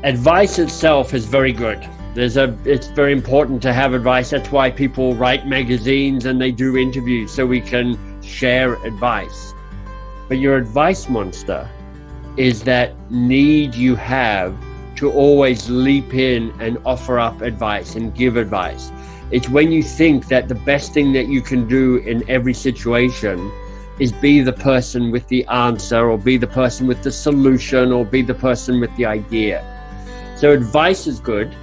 Advice itself is very good. It's very important to have advice. That's why people write magazines and they do interviews, so we can share advice. But your advice monster is that need you have to always leap in and offer up advice and give advice. It's when you think that the best thing that you can do in every situation is be the person with the answer, or be the person with the solution, or be the person with the idea. So advice is good,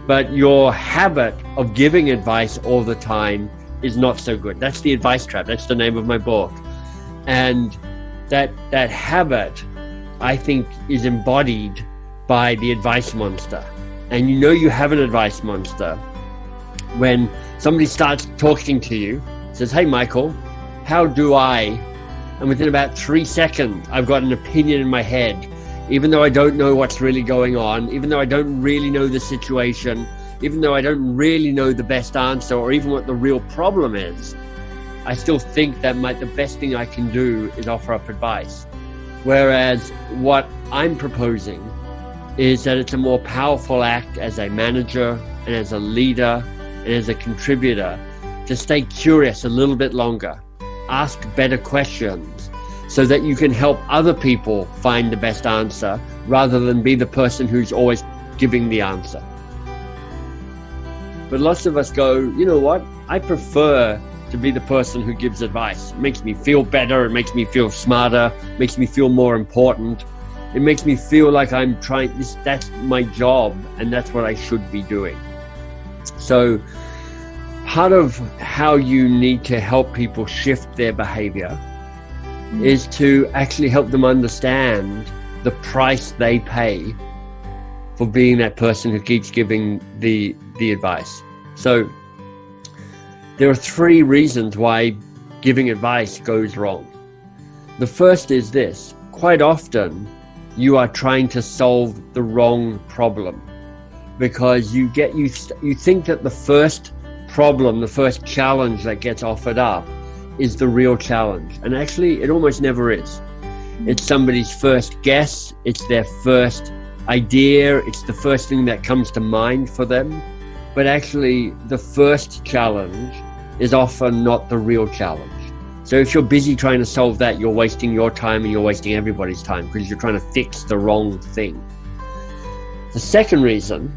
but your habit of giving advice all the time is not so good. That's the advice trap. That's the name of my book. And that habit, I think, is embodied by the advice monster. And you know you have an advice monster when somebody starts talking to you, says, "Hey, Michael, how do I?" And within about 3 seconds, I've got an opinion in my head, even though I don't know what's really going on, even though I don't really know the situation, even though I don't really know the best answer or even what the real problem is. I still think that the best thing I can do is offer up advice. Whereas what I'm proposing is that it's a more powerful act as a manager and as a leader and as a contributor to stay curious a little bit longer, ask better questions, so that you can help other people find the best answer rather than be the person who's always giving the answer. But lots of us go, you know what? I prefer to be the person who gives advice. It makes me feel better. It makes me feel smarter. It makes me feel more important. It makes me feel like I'm trying this. That's my job, and that's what I should be doing. So part of how you need to help people shift their behavior is to actually help them understand the price they pay for being that person who keeps giving the advice. So there are 3 reasons why giving advice goes wrong. The first is this: quite often you are trying to solve the wrong problem, because you think that the first problem, the first challenge that gets offered up is the real challenge. And actually, it almost never is. It's somebody's first guess, it's their first idea, it's the first thing that comes to mind for them. But actually, the first challenge is often not the real challenge. So if you're busy trying to solve that, you're wasting your time and you're wasting everybody's time, because you're trying to fix the wrong thing. The second reason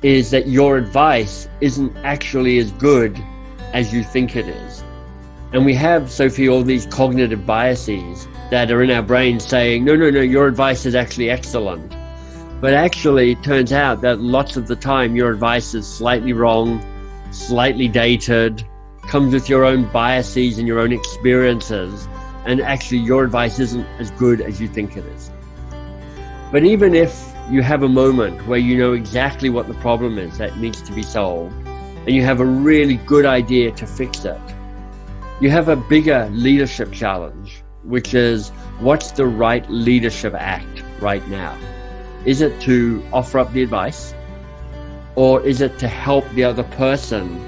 is that your advice isn't actually as good as you think it is. And we have, Sophie, all these cognitive biases that are in our brains saying, no, your advice is actually excellent. But actually, it turns out that lots of the time your advice is slightly wrong, slightly dated, comes with your own biases and your own experiences, and actually your advice isn't as good as you think it is. But even if you have a moment where you know exactly what the problem is that needs to be solved, and you have a really good idea to fix it, you have a bigger leadership challenge, which is, what's the right leadership act right now? Is it to offer up the advice, or is it to help the other person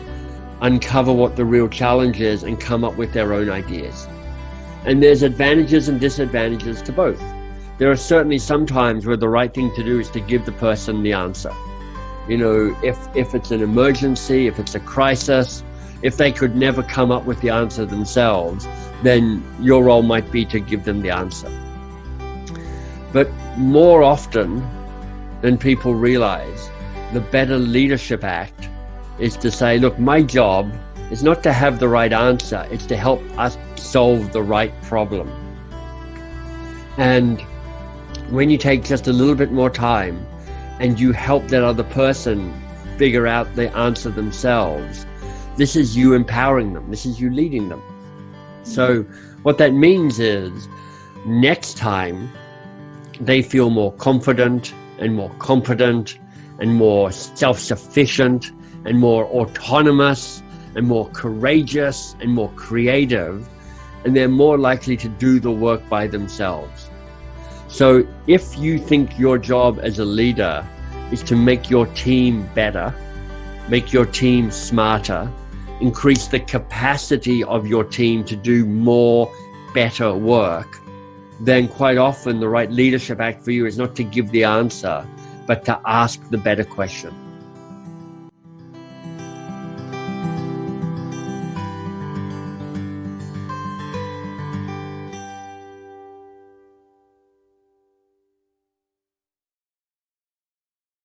uncover what the real challenge is and come up with their own ideas? And there's advantages and disadvantages to both. There are certainly some times where the right thing to do is to give the person the answer. You know, if it's an emergency, if it's a crisis, if they could never come up with the answer themselves, then your role might be to give them the answer. But more often than people realize, the better leadership act is to say, look, my job is not to have the right answer, it's to help us solve the right problem. And when you take just a little bit more time and you help that other person figure out the answer themselves, this is you empowering them, this is you leading them. So what that means is, next time they feel more confident and more competent and more self-sufficient and more autonomous and more courageous and more creative, and they're more likely to do the work by themselves. So if you think your job as a leader is to make your team better, make your team smarter, increase the capacity of your team to do more, better work, then quite often the right leadership act for you is not to give the answer, but to ask the better question.